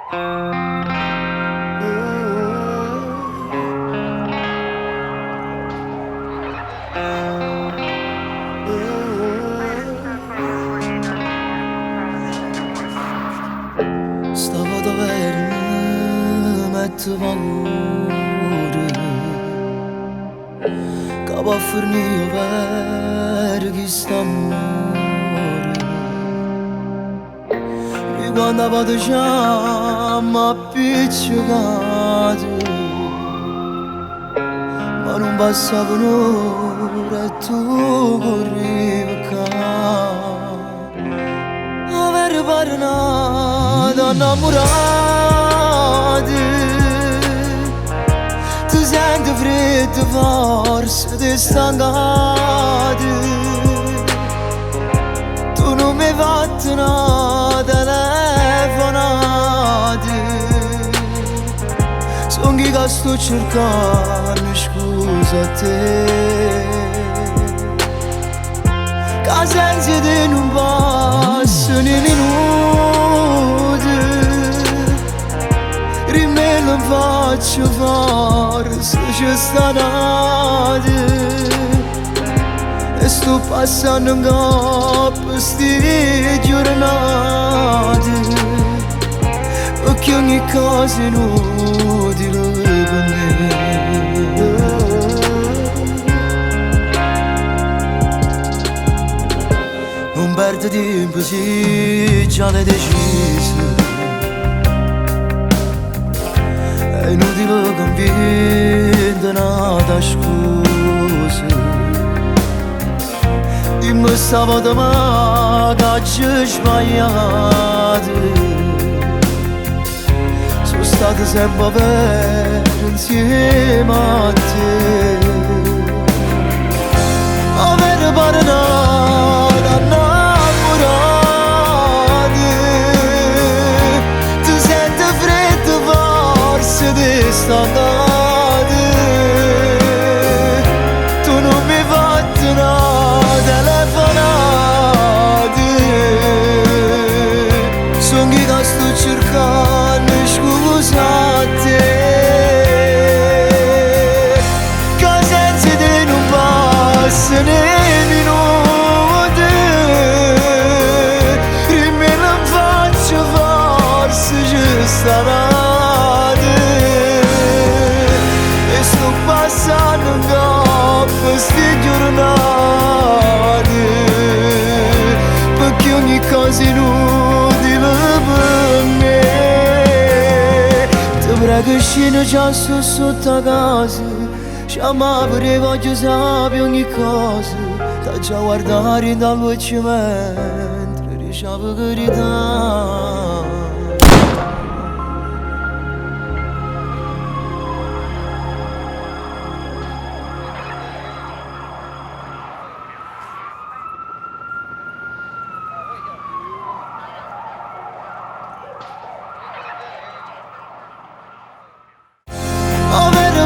Stavo da verme metto valore Cava fornio per chi sta amore E quando vado già mi appiccicato Ma non passava un'ora e tu corrivi qua Aver parlato innamorati Tu senti freddo forse ti stancati Tu non mi hai fatto una telefonata Sono chi che sto cercando scusa a te Che senza te non passano i minuti Rimane in faccia forse c'è stata E sto passando in coppa sti giornate Perché ogni cosa è inutile per me Non perdo tempo se già l'hai deciso È inutile convinto nada scusa Dimmi stavo da me che ci sbagliato Sono stato sempre vero insieme a te Aver parlato stancate Tu non mi hai fatto una telefonata Sono chi che sto cercando scusa a te Che senza te non passano i minuti Rimane in faccia forse c'è stata Passando in coppa sti giornate Perché ogni cosa è inutile per me Ti prego scendo già sotto a casa Chiama pure voglio sapere ogni cosa Da già guardare dal luce mentre ricevo carità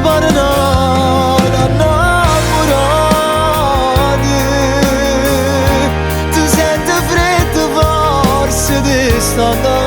parlato innamorati Tu senti freddo forse ti stancati